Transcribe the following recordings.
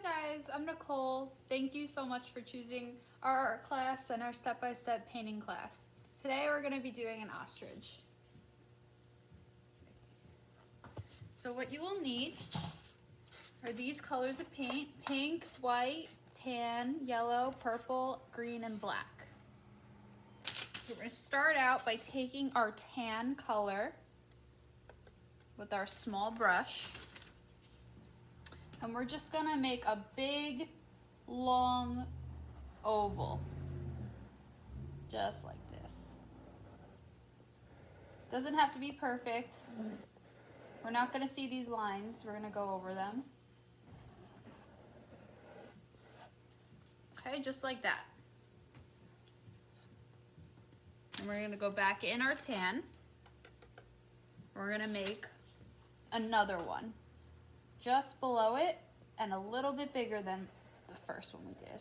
Hi guys, I'm Nicole. Thank you so much for choosing our art class and our step-by-step painting class. Today we're going to be doing an ostrich. So what you will need are these colors of paint: pink, white, tan, yellow, purple, green, and black. We're going to start out by taking our tan color with our small brush, and we're just going to make a big, long oval, just like this. Doesn't have to be perfect. We're not going to see these lines. We're going to go over them. Okay, just like that. And we're going to go back in our tan. We're going to make another one just below it and a little bit bigger than the first one we did.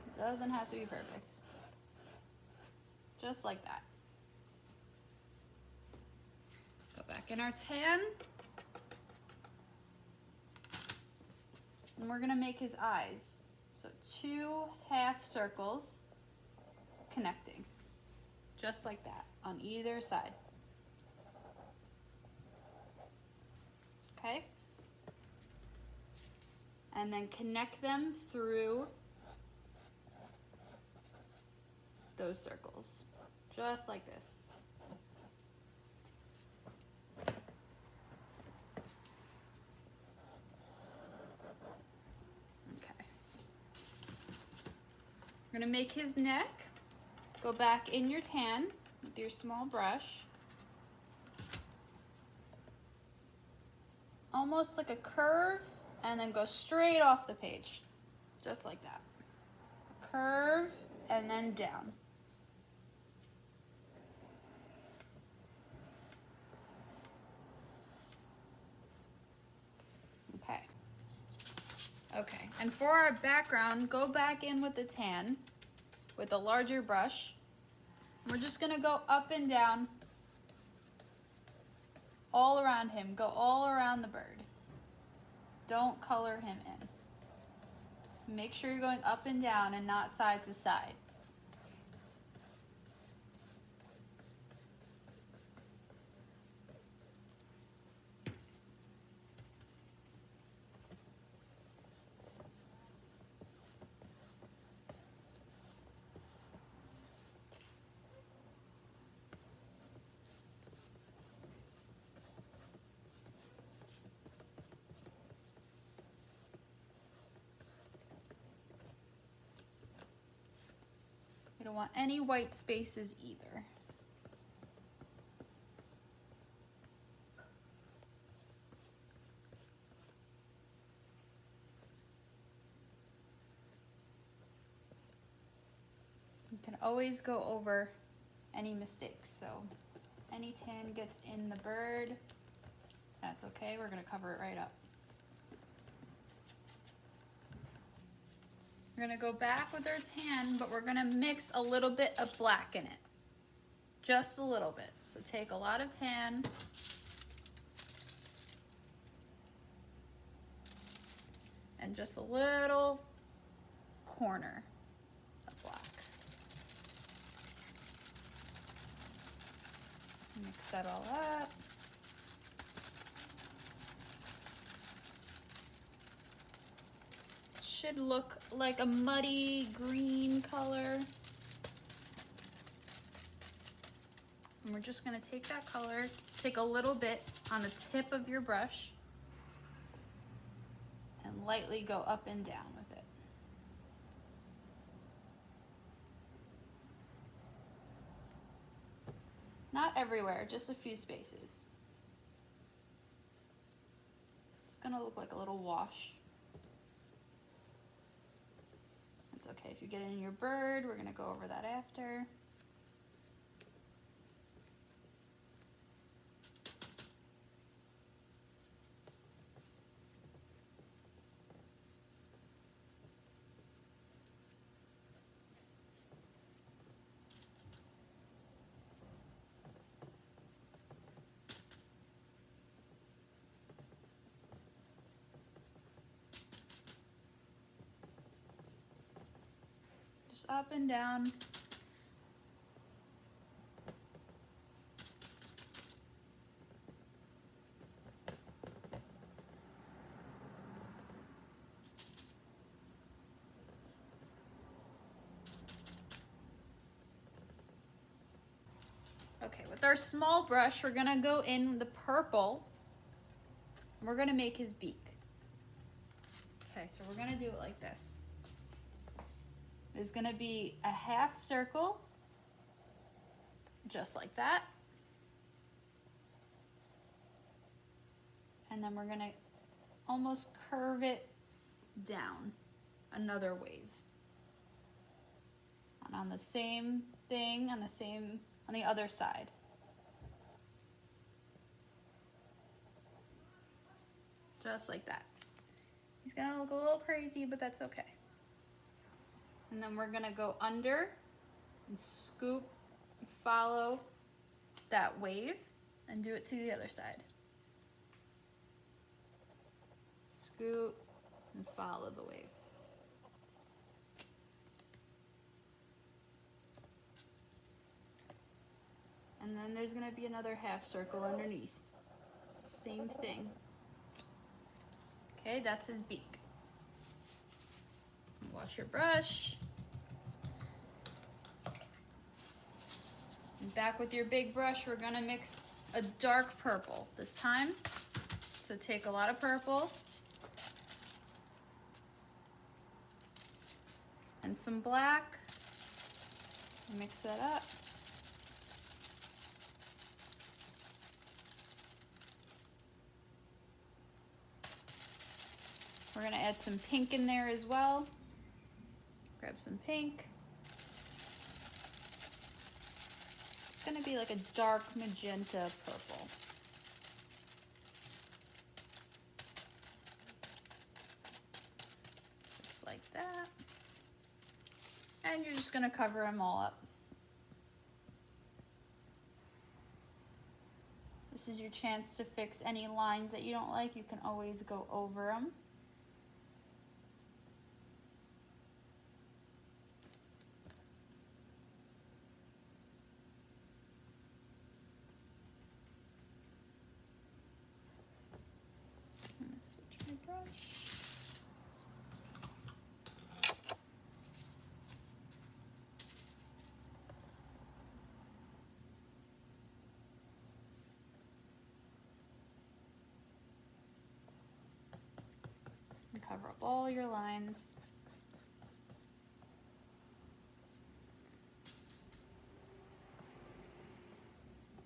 It doesn't have to be perfect. Just like that. Go back in our tan. And we're gonna make his eyes. So 2 half circles connecting. Just like that on either side. Okay? And then connect them through those circles. Just like this. We're gonna make his neck. Go back in your tan with your small brush. Almost like a curve, and then go straight off the page. Just like that. Curve, and then down. Okay. Okay, and for our background, go back in with the tan with a larger brush. We're just gonna go up and down all around him. Go all around the bird. Don't color him in. Make sure you're going up and down and not side to side. You don't want any white spaces either. You can always go over any mistakes. So any tan gets in the bird, that's okay. We're gonna cover it right up. We're gonna go back with our tan, but we're gonna mix a little bit of black in it. Just a little bit. So take a lot of tan. And just a little corner of black. Mix that all up. Should look like a muddy green color. And we're just gonna take that color, take a little bit on the tip of your brush, and lightly go up and down with it. Not everywhere, just a few spaces. It's gonna look like a little wash. It's okay if you get in your bird, we're gonna go over that after. Just up and down. Okay, with our small brush, we're gonna go in the purple. And we're gonna make his beak. Okay, so we're gonna do it like this. There's gonna be a half circle, just like that. And then we're gonna almost curve it down, another wave. And on the same thing, on the other side. Just like that. He's gonna look a little crazy, but that's okay. And then we're gonna go under and scoop, follow that wave, and do it to the other side. Scoop and follow the wave. And then there's gonna be another half circle underneath. Same thing. Okay, that's his beak. Wash your brush. And back with your big brush, we're gonna mix a dark purple this time. So take a lot of purple and some black. Mix that up. We're gonna add some pink in there as well. Grab some pink. It's gonna be like a dark magenta purple. Just like that. And you're just gonna cover them all up. This is your chance to fix any lines that you don't like. You can always go over them. Cover up all your lines.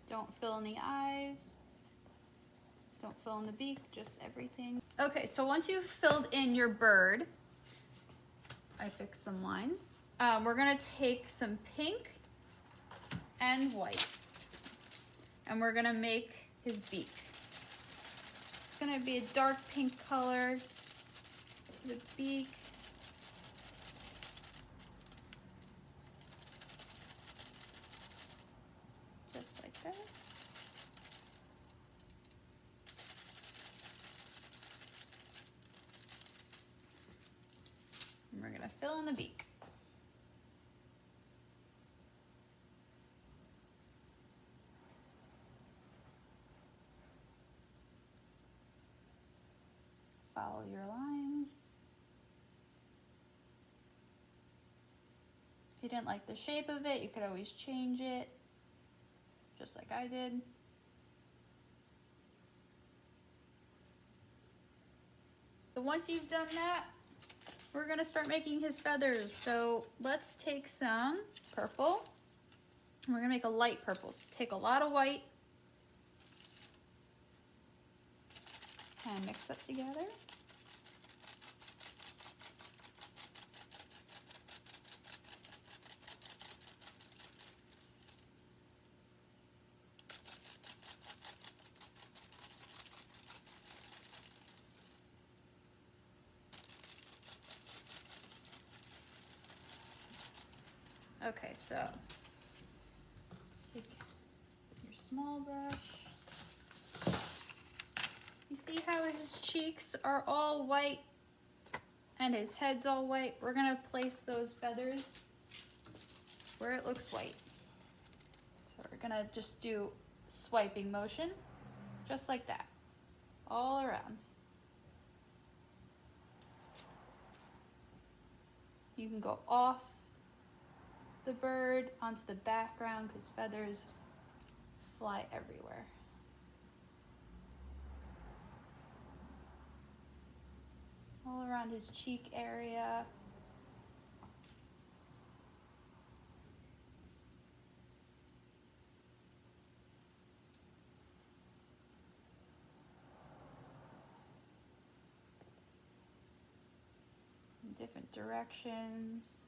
Don't fill in the eyes. Don't fill in the beak, just everything. Okay, so once you've filled in your bird, I fixed some lines. We're gonna take some pink and white, and we're gonna make his beak. It's gonna be a dark pink color. The beak. Just like this. And we're gonna fill in the beak. Follow your lines. If you didn't like the shape of it, you could always change it, just like I did. So once you've done that, we're gonna start making his feathers. So let's take some purple, and we're gonna make a light purple. So take a lot of white, and mix that together. Okay, so take your small brush. You see how his cheeks are all white and his head's all white? We're gonna place those feathers where it looks white. So we're gonna just do swiping motion, just like that, all around. You can go off the bird onto the background because feathers fly everywhere. All around his cheek area. In different directions.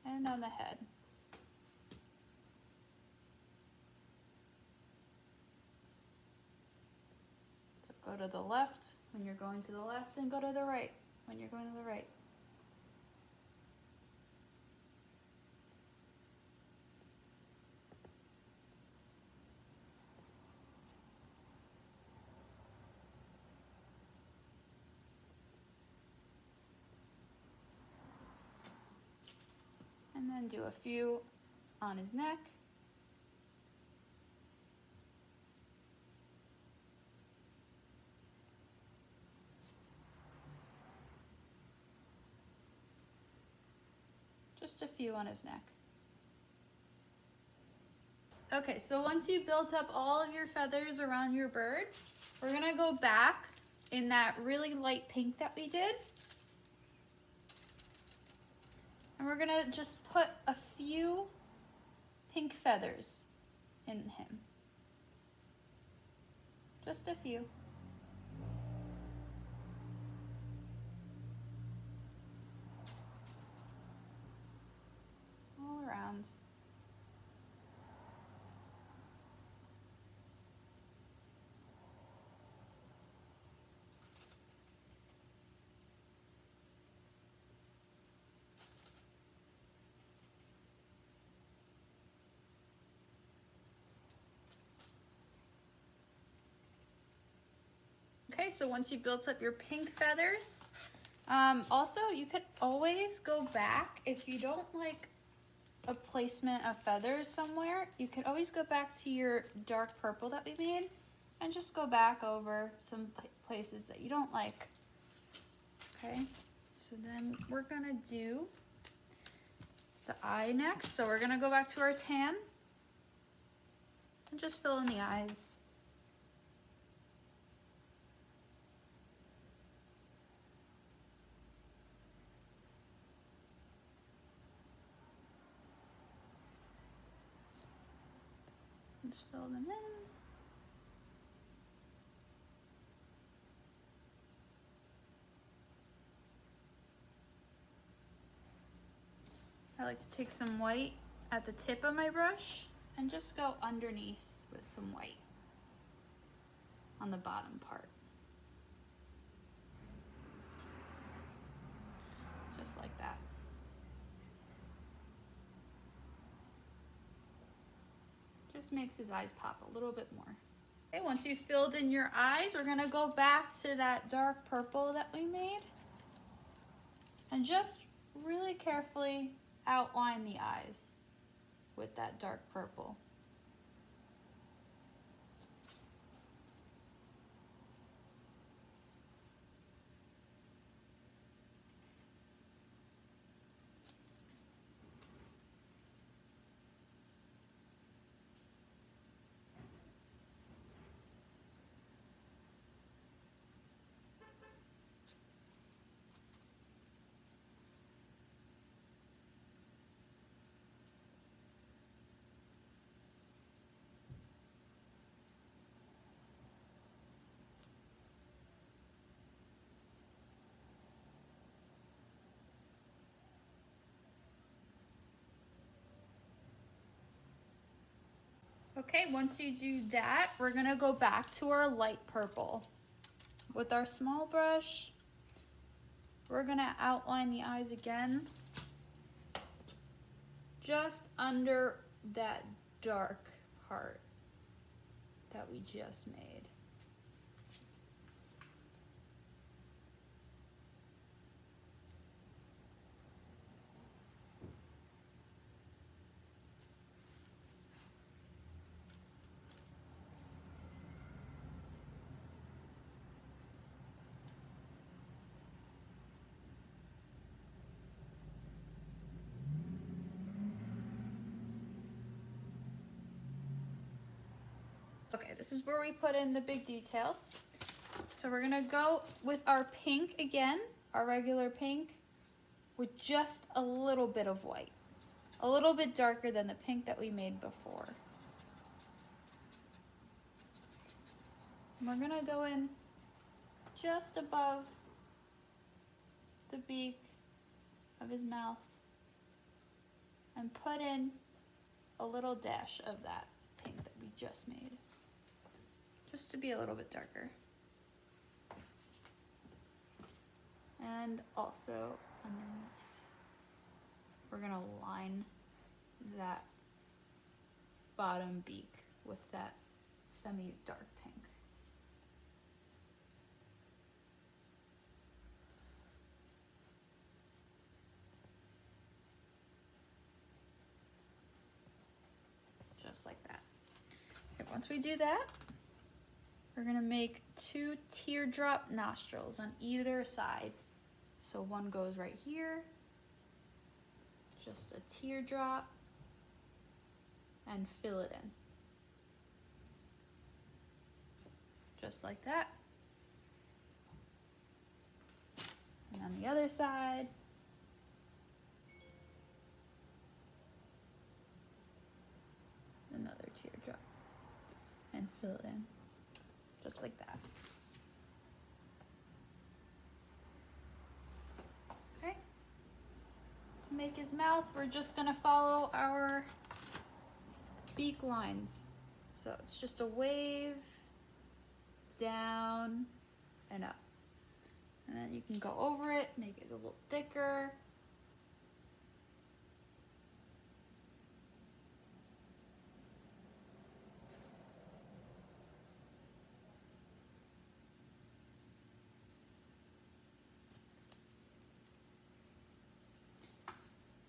And on the head. So go to the left when you're going to the left, and go to the right when you're going to the right. And then do a few on his neck. Just a few on his neck. Okay, so once you've built up all of your feathers around your bird, we're gonna go back in that really light pink that we did. And we're gonna just put a few pink feathers in him. Just a few. All around. Okay, so once you've built up your pink feathers, also you could always go back if you don't like a placement of feathers somewhere. You could always go back to your dark purple that we made and just go back over some places that you don't like. Okay, so then we're gonna do the eye next. So we're gonna go back to our tan and just fill in the eyes. Just fill them in. I like to take some white at the tip of my brush and just go underneath with some white on the bottom part. Just like that. Just makes his eyes pop a little bit more. Okay, once you've filled in your eyes, we're gonna go back to that dark purple that we made and just really carefully outline the eyes with that dark purple. Okay, once you do that, we're gonna go back to our light purple. With our small brush, we're gonna outline the eyes again just under that dark part that we just made. Okay, this is where we put in the big details. So we're gonna go with our pink again, our regular pink, with just a little bit of white. A little bit darker than the pink that we made before. And we're gonna go in just above the beak of his mouth and put in a little dash of that pink that we just made. Just to be a little bit darker. And also underneath, we're gonna line that bottom beak with that semi-dark pink. Just like that. Okay, once we do that, we're gonna make 2 teardrop nostrils on either side. So one goes right here, just a teardrop, and fill it in. Just like that. And on the other side, another teardrop, and fill it in. Just like that. Okay. To make his mouth, we're just gonna follow our beak lines. So it's just a wave, down, and up. And then you can go over it, make it a little thicker.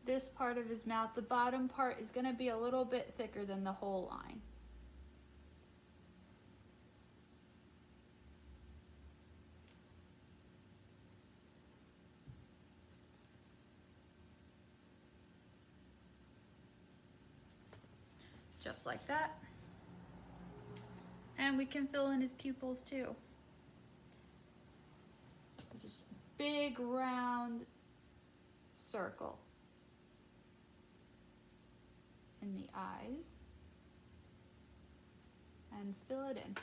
This part of his mouth, the bottom part, is going to be a little bit thicker than the whole line. Just like that. And we can fill in his pupils too. Just big round circle in the eyes and fill it in.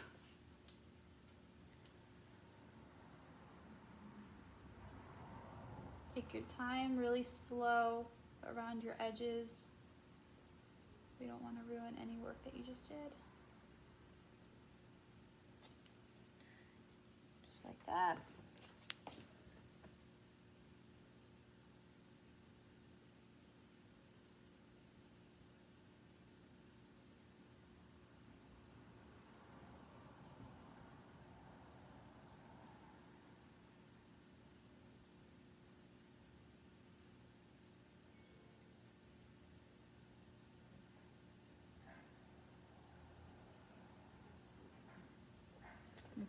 Take your time, really slow around your edges. We don't want to ruin any work that you just did. Just like that.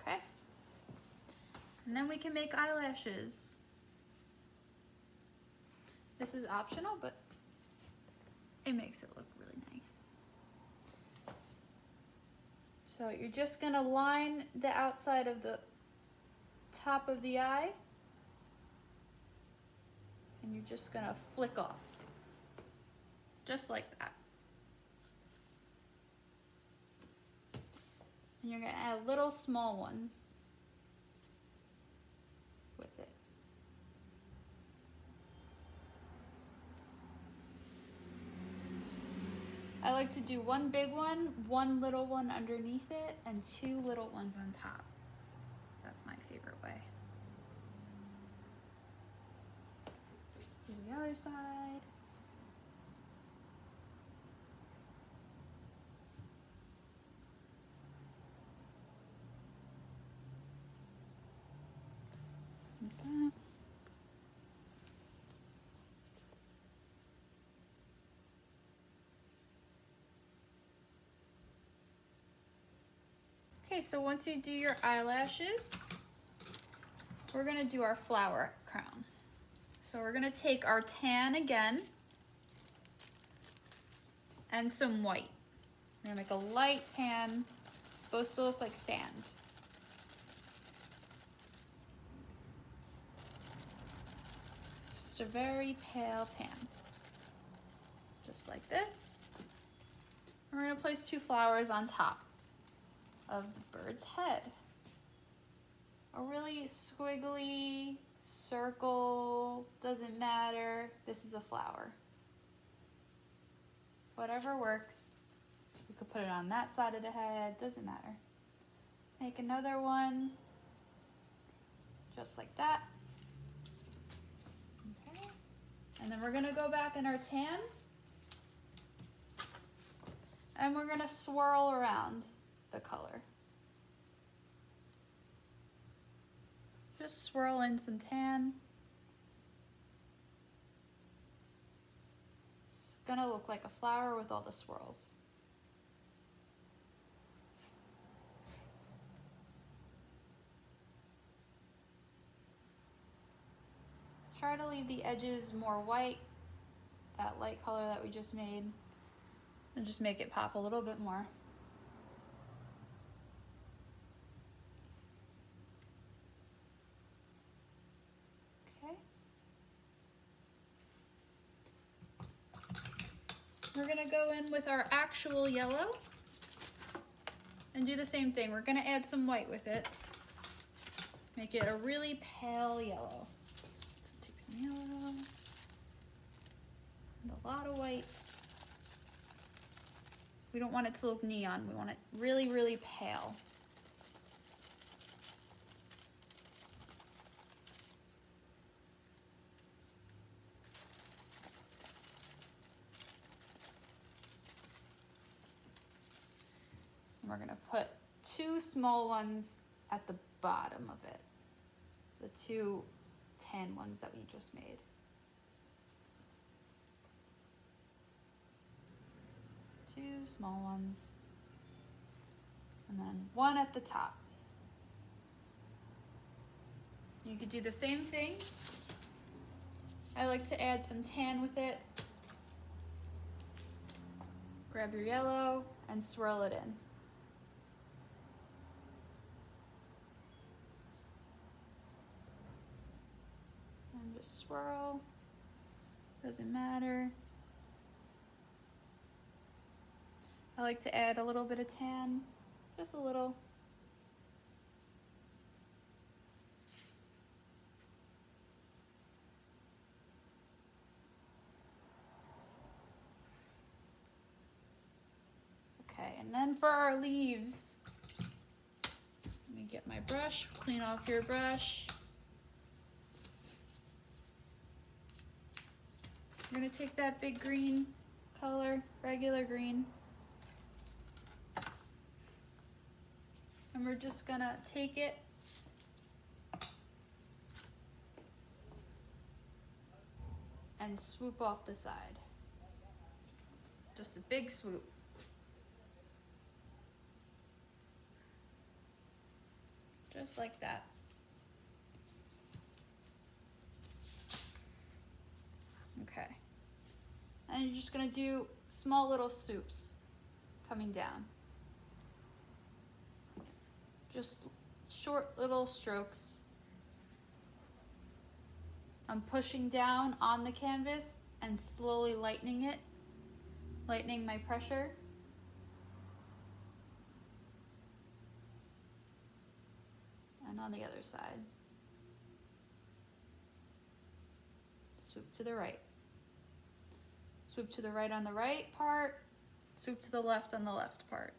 Okay. And then we can make eyelashes. This is optional, but it makes it look really nice. So you're just gonna line the outside of the top of the eye, and you're just gonna flick off. Just like that. And you're gonna add little small ones with it. I like to do one big one, one little one underneath it, and 2 little ones on top. That's my favorite way. Do the other side. Okay, so once you do your eyelashes, we're gonna do our flower crown. So we're gonna take our tan again and some white. We're gonna make a light tan. It's supposed to look like sand. Just a very pale tan. Just like this. And we're gonna place 2 flowers on top of the bird's head. A really squiggly circle, doesn't matter. This is a flower. Whatever works. You could put it on that side of the head, doesn't matter. Make another one, just like that. Okay. And then we're gonna go back in our tan, and we're gonna swirl around the color. Just swirl in some tan. It's gonna look like a flower with all the swirls. Try to leave the edges more white, that light color that we just made, and just make it pop a little bit more. Okay. We're gonna go in with our actual yellow and do the same thing. We're gonna add some white with it. Make it a really pale yellow. So take some yellow and a lot of white. We don't want it to look neon. We want it really, really pale. And we're gonna put 2 small ones at the bottom of it. The 2 tan ones that we just made. Two small ones. And then 1 at the top. You could do the same thing. I like to add some tan with it. Grab your yellow and swirl it in. And just swirl. Doesn't matter. I like to add a little bit of tan, just a little. Okay, and then for our leaves, let me get my brush, clean off your brush. We're gonna take that big green color, regular green, and we're just gonna take it and swoop off the side. Just a big swoop. Just like that. Okay. And you're just gonna do small little swoops coming down. Just short little strokes. I'm pushing down on the canvas and slowly lightening it, lightening my pressure. And on the other side. Swoop to the right. Swoop to the right on the right part, swoop to the left on the left part.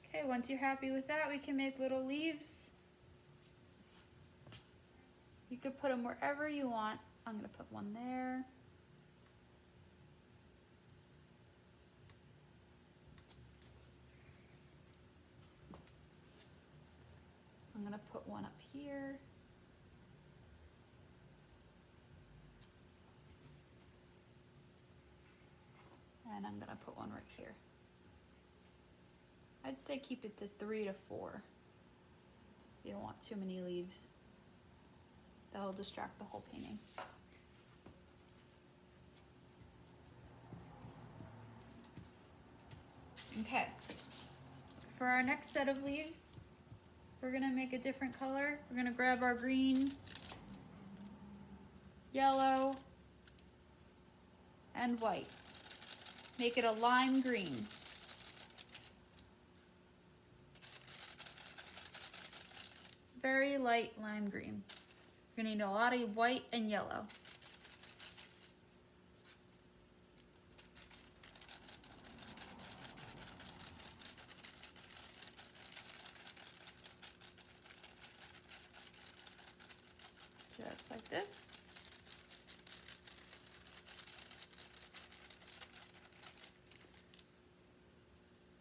Okay, once you're happy with that, we can make little leaves. You could put them wherever you want. I'm gonna put one there. I'm gonna put one up here. And I'm gonna put one right here. I'd say keep it to 3 to 4. You don't want too many leaves. That'll distract the whole painting. Okay, for our next set of leaves, we're gonna make a different color. We're gonna grab our green, yellow, and white. Make it a lime green. Very light lime green. You're gonna need a lot of white and yellow. Just like this.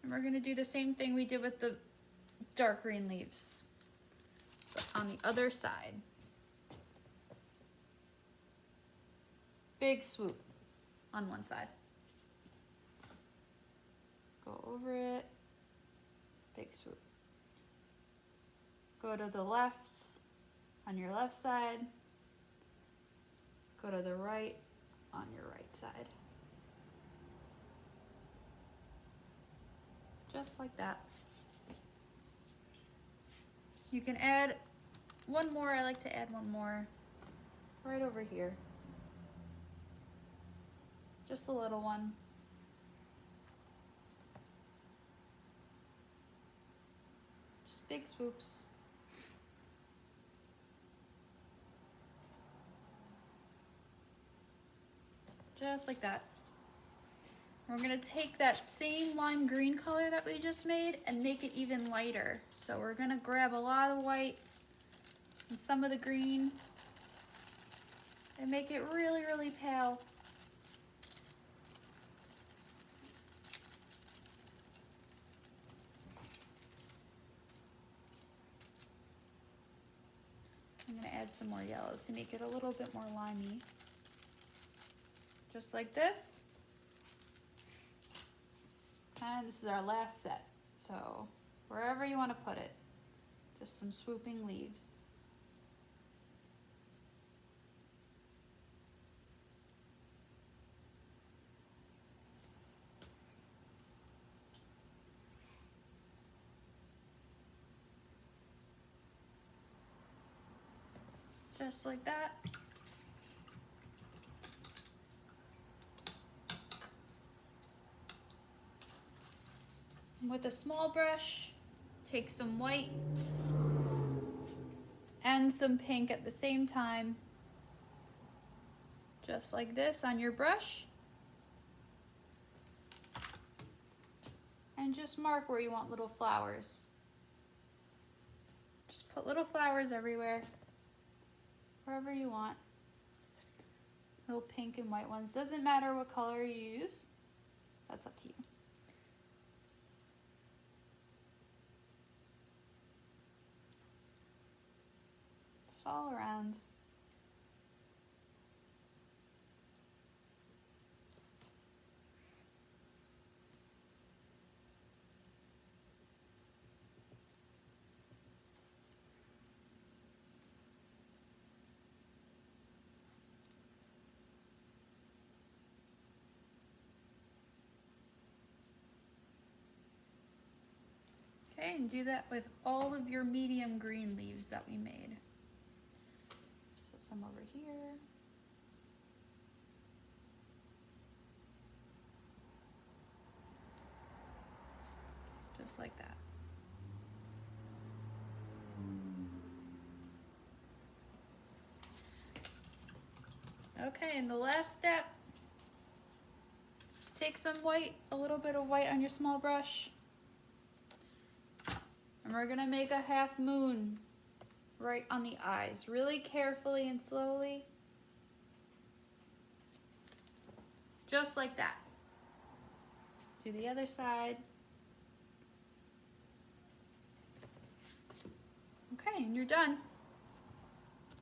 And we're gonna do the same thing we did with the dark green leaves, but on the other side. Big swoop on one side. Go over it, big swoop. Go to the left on your left side. Go to the right on your right side. Just like that. You can add one more. I like to add one more right over here. Just a little one. Just big swoops. Just like that. We're gonna take that same lime green color that we just made and make it even lighter. So we're gonna grab a lot of white and some of the green and make it really, really pale. I'm gonna add some more yellow to make it a little bit more limey. Just like this. And this is our last set. So wherever you want to put it, just some swooping leaves. Just like that. With a small brush, take some white and some pink at the same time, just like this on your brush. And just mark where you want little flowers. Just put little flowers everywhere, wherever you want. Little pink and white ones. Doesn't matter what color you use. That's up to you. Just all around. Okay, and do that with all of your medium green leaves that we made. So some over here. Just like that. Okay, and the last step, take some white, a little bit of white on your small brush. And we're gonna make a half moon right on the eyes, really carefully and slowly. Just like that. Do the other side. Okay, and you're done.